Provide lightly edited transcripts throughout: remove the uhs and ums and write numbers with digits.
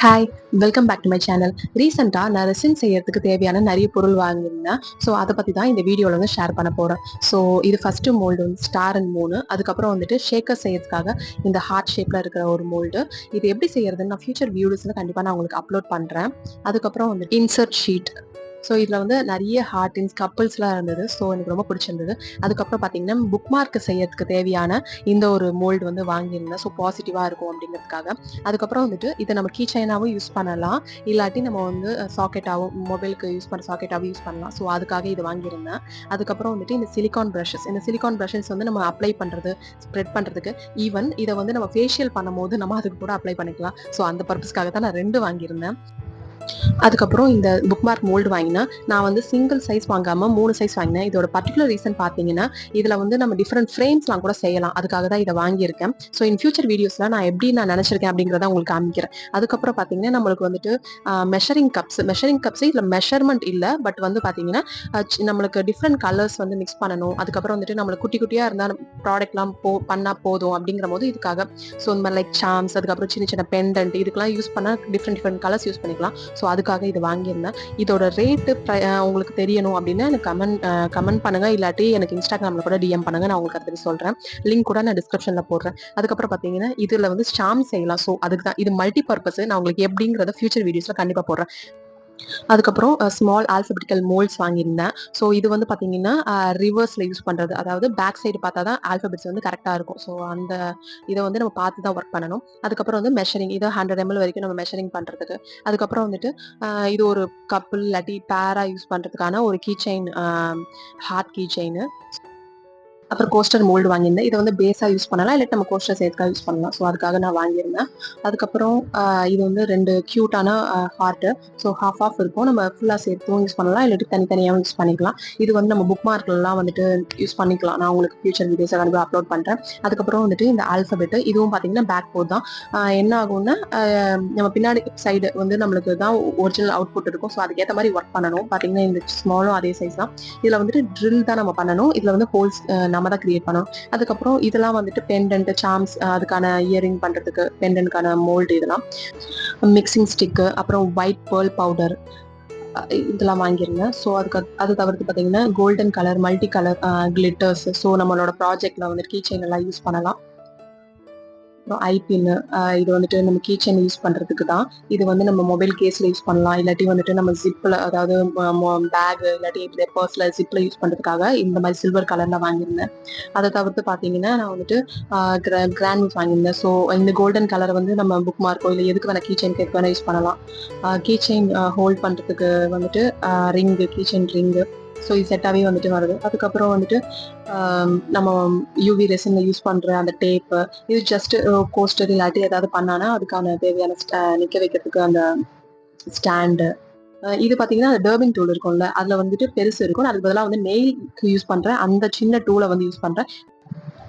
Hi! Welcome back to my channel. ரீசென்ட்டா நான் resin செய்யறதுக்கு தேவையான நெறைய பொருள் வாங்கியிருந்தேன். ஸோ, அத பத்தி தான் இந்த வீடியோல வந்து ஷேர் பண்ண போறேன். ஸோ, இது ஃபர்ஸ்ட்டு மோல்டு வந்து ஸ்டார் அண்ட் மூனு. அதுக்கப்புறம் வந்துட்டு ஷேக்கர் செய்யறதுக்காக இந்த ஹார்ட் ஷேப்ல இருக்கிற ஒரு மோல்டு. இது எப்படி செய்யறதுன்னு நான் ஃபியூச்சர் வீடியோஸ்ல கண்டிப்பா நான் உங்களுக்கு அப்லோட் பண்றேன். அதுக்கப்புறம் வந்துட்டு இன்சர்ட் ஷீட். ஸோ, இதுல வந்து நெறைய ஹார்டின்ஸ், கப்பிள்ஸ்லாம் இருந்தது. ஸோ, எனக்கு ரொம்ப பிடிச்சிருந்தது. அதுக்கப்புறம் பார்த்தீங்கன்னா, புக் மார்க் செய்யறதுக்கு தேவையான இந்த ஒரு மோல்டு வந்து வாங்கியிருந்தேன். ஸோ, பாசிட்டிவா இருக்கும் அப்படிங்கிறதுக்காக. அதுக்கப்புறம் வந்துட்டு இத நம்ம கீ செயினாவும் யூஸ் பண்ணலாம். இல்லாட்டி நம்ம வந்து சாக்கெட்டாவும் மொபைலுக்கு யூஸ் பண்ற சாக்கெட்டாவும் யூஸ் பண்ணலாம். ஸோ, அதுக்காக இது வாங்கியிருந்தேன். அதுக்கப்புறம் வந்துட்டு இந்த சிலிகான் பிரஷஸ். இந்த சிலிகான் பிரஷஸ் வந்து நம்ம அப்ளை பண்றது, ஸ்ப்ரெட் பண்றதுக்கு, ஈவன் இத வந்து நம்ம ஃபேஷியல் பண்ணும்போது நம்ம அதுக்கு கூட அப்ளை பண்ணிக்கலாம். ஸோ, அந்த பர்ப்பஸ்க்காக தான் நான் 2 வாங்கியிருந்தேன். அதுக்கப்புறம் இந்த புக் மார்க் மோல்டு வாங்கினேன். நான் வந்து சிங்கிள் சைஸ் வாங்காம 3 சைஸ் வாங்கினேன். இதோட பர்ட்டிகுலர் ரீசன் பார்த்தீங்கன்னா, இதுல வந்து நம்ம டிஃபரெண்ட் ஃப்ரேம்ஸ்லாம் கூட செய்யலாம். அதுக்காக தான் இத வாங்கியிருக்கேன். ஸோ இன் ஃபியூச்சர் வீடியோஸ்ல நான் எப்படி நான் நெனச்சிருக்கேன் அப்படிங்கிறத உங்களுக்கு காமிக்கிறேன். அதுக்கப்புறம் பார்த்தீங்கன்னா, நம்மளுக்கு வந்துட்டு மெஷரிங் கப்ஸ் இதுல மெஷர்மென்ட் இல்ல. பட் வந்து பார்த்தீங்கன்னா, நம்மளுக்கு டிஃபரெண்ட் கலர்ஸ் வந்து மிக்ஸ் பண்ணணும். அதுக்கப்புறம் வந்துட்டு நம்மளுக்கு குட்டி குட்டியா இருந்தா ப்ராடக்ட்லாம் பண்ணா போதும் அப்படிங்கிறபோது இதுக்காக ஸோ இந்த மாரி லைக் சார்ம்ஸ், அதுக்கப்புறம் சின்ன சின்ன பெண்டன்ட் இதுக்கெல்லாம் யூஸ் பண்ணா டிஃபரெண்ட் டிஃபரெண்ட் கலர்ஸ் யூஸ் பண்ணிக்கலாம். ஸோ அதுக்காக இது வாங்கியிருந்தேன். இதோட ரேட்டு உங்களுக்கு தெரியணும் அப்படின்னா எனக்கு கமெண்ட் பண்ணுங்க. இல்லாட்டி எனக்கு இன்ஸ்டாகிராம்ல கூட டிஎம் பண்ணுங்க. நான் உங்களுக்கு அத பத்தி சொல்றேன். லிங்க் கூட நான் டிஸ்கிரிப்ஷன்ல போடுறேன். அதுக்கப்புறம் பார்த்தீங்கன்னா, இதுல வந்து ஸ்டாம்ப் செய்யலாம். ஸோ அதுக்கு தான் இது மல்டி பர்ப்பஸ். நான் உங்களுக்கு எப்படிங்கிறத ஃபியூச்சர் வீடியோஸ்ல கண்டிப்பா போடுறேன். அதுக்கப்புறம் ஸ்மால் ஆல்ஃபபெட்டிக்கல் மோல்ட்ஸ் வாங்கியிருந்தேன். ஸோ இது வந்து பார்த்தீங்கன்னா, ரிவர்ஸ்ல யூஸ் பண்றது. அதாவது பேக் சைடு பார்த்தா தான் ஆல்ஃபபெட்ஸ் வந்து கரெக்ட்டா இருக்கும். ஸோ அந்த இத வந்து நம்ம பார்த்து தான் ஒர்க் பண்ணணும். அதுக்கப்புறம் வந்து மெஷரிங். இது 100 எம்எல் வரைக்கும் நம்ம மெஷரிங் பண்றதுக்கு. அதுக்கப்புறம் வந்துட்டு இது ஒரு கப்பிள் இல்லாட்டி பேரா யூஸ் பண்றதுக்கான ஒரு key chain heart key chain. அப்புறம் கோஸ்டர் மோல்டு வாங்கியிருந்தேன். இத வந்து பேஸா யூஸ் பண்ணலாம். இல்லாட்டி நம்ம கோஸ்டர் சேர்த்துக்கா யூஸ் பண்ணலாம். ஸோ அதுக்காக நான் வாங்கியிருந்தேன். அதுக்கப்புறம் இது வந்து 2 கியூட்டான ஹார்ட்டு. ஸோ ஹாஃப் இருக்கும். நம்ம ஃபுல்லா சேர்த்தும் யூஸ் பண்ணலாம். இல்லாட்டி தனித்தனியாவும் யூஸ் பண்ணிக்கலாம். இது வந்து நம்ம புக் மார்க்லலாம் வந்துட்டு யூஸ் பண்ணிக்கலாம். நான் உங்களுக்கு ஃபியூச்சர் வீடியோஸ கண்டிப்பா அப்லோட் பண்றேன். அதுக்கப்புறம் வந்துட்டு இந்த ஆல்ஃபபெட் இதுவும் பார்த்தீங்கன்னா பேக் போர்ட் தான். என்ன ஆகும்னா, நம்ம பின்னாடி சைடு வந்து நம்மளுக்கு தான் ஒரிஜினல் அவுட்புட் இருக்கும். ஸோ அதுக்கேத்த மாரி ஒர்க் பண்ணணும். பார்த்தீங்கன்னா இந்த ஸ்மாலும் அதே சைஸ் தான். இதுல வந்துட்டு ட்ரில் தான் நம்ம பண்ணணும். இதுல வந்து ஹோல்ஸ் நம்ம தான் கிரியேட் பண்ணணும். அதுக்கப்புறம் இதெல்லாம் வந்துட்டு பெண்டன்ட், சார்ம்ஸ் அதுக்கான இயரிங் பண்றதுக்கு பெண்டன்ட்கான மோல்டு இதெல்லாம். மிக்ஸிங் ஸ்டிக்கு, அப்புறம் ஒயிட் பேர்ல் பவுடர் இதெல்லாம் வாங்கியிருந்தேன். ஸோ அது தவிர்த்து பார்த்தீங்கன்னா, golden colour, multi colour glitters. So நம்மளோட ப்ராஜெக்ட்ல வந்துட்டு கீ செயின் எல்லாம் யூஸ் பண்ணலாம். அப்புறம் ஐபின்னு இது வந்துட்டு நம்ம கீ செயின் யூஸ் பண்றதுக்கு தான். இது வந்து நம்ம மொபைல் கேஸ்ல யூஸ் பண்ணலாம். இல்லாட்டி வந்துட்டு நம்ம ஜிப்ல அதாவது பேக் இல்லாட்டி பர்ஸ்ல ஜிப்ல யூஸ் பண்றதுக்காக இந்த மாதிரி சில்வர் கலர்ல வாங்கியிருந்தேன். அத தவிர்த்து பார்த்தீங்கன்னா, நான் வந்துட்டு கிரானியூல்ஸ் வாங்கியிருந்தேன். ஸோ இந்த கோல்டன் கலர வந்து நம்ம புக் மார்க்கோ இல்ல எதுக்கு வேணா கீ செயின்க்கு எதுக்கு வேணா யூஸ் பண்ணலாம். கீ செயின் ஹோல்ட் பண்றதுக்கு வந்துட்டு கீ செயின் ரிங்கு. ஸோ இது செட்டாவே வந்துட்டு வருது. அதுக்கப்புறம் வந்துட்டு நம்ம யூவி ரெசின்ல யூஸ் பண்ற அந்த டேப்பு, இது ஜஸ்ட் கோஸ்டர் இல்லாட்டி ஏதாவது பண்ணானா அதுக்கான தேவையான நிக்க வைக்கிறதுக்கு அந்த ஸ்டாண்டு. இது பார்த்தீங்கன்னா, டர்பிங் டூல் இருக்கும்ல, அதுல வந்துட்டு பெருசு இருக்கும். நான் அதுக்கு பதிலா வந்து நெயில்க்கு யூஸ் பண்றேன். அந்த சின்ன டூல வந்து யூஸ் பண்றேன்.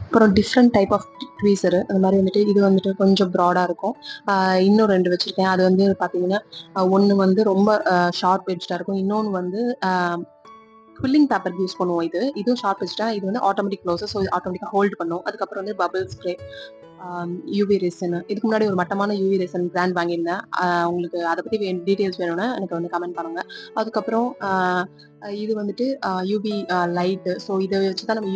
அப்புறம் டிஃப்ரெண்ட் டைப் ஆஃப் ட்வீசரு அந்த மாரி வந்துட்டு இது வந்துட்டு கொஞ்சம் ப்ராடா இருக்கும். இன்னும் 2 வச்சிருக்கேன். அது வந்து பார்த்தீங்கன்னா, ஒண்ணு வந்து ரொம்ப ஷார்ப் எட்ஜ்டா இருக்கும். இன்னொன்னு வந்து ஃபில்லிங் பேப்பருக்கு யூஸ் பண்ணுவோம் இது. இதுவும் ஷார்ப் எட்ஜ்டா இது வந்து ஆட்டோமேட்டிக் க்ளோசர். ஸோ ஆட்டோமேட்டிக்கா ஹோல்ட் பண்ணும். அதுக்கப்புறம் வந்து பபிள் ஸ்ப்ரே, யூவி ரெசின். இதுக்கு முன்னாடி ஒரு மட்டமான யூவி ரெசின் பிராண்ட் வாங்கியிருந்தேன். உங்களுக்கு அத பத்தி டீட்டெயில்ஸ் வேணும்னா எனக்கு வந்து கமெண்ட் பண்ணுங்க. அதுக்கப்புறம் இது வந்துட்டு யூவி லைட்டு. ஸோ இத வச்சு தான் நம்ம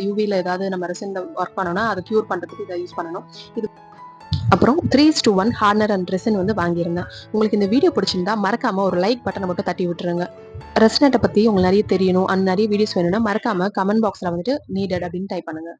யூவில ஏதாவது நம்ம ரெசின்ல ஒர்க் பண்ணோம்னா, அத கியூர் பண்றதுக்கு இத யூஸ் பண்ணணும். இது அப்புறம் 3:1 ஹார்னர் அண்ட் ரெசின் வந்து வாங்கியிருந்தேன். உங்களுக்கு இந்த வீடியோ பிடிச்சிருந்தா மறக்காம ஒரு லைக் பட்டன மட்டும் தட்டி விட்டுருங்க. ரெசினேட்ட பத்தி உங்களுக்கு நெறைய தெரியணும் அண்ட் நெறைய வீடியோஸ் வேணும்னா மறக்காம கமெண்ட் பாக்ஸ்ல வந்துட்டு நீடட் அப்படின்னு டைப் பண்ணுங்க.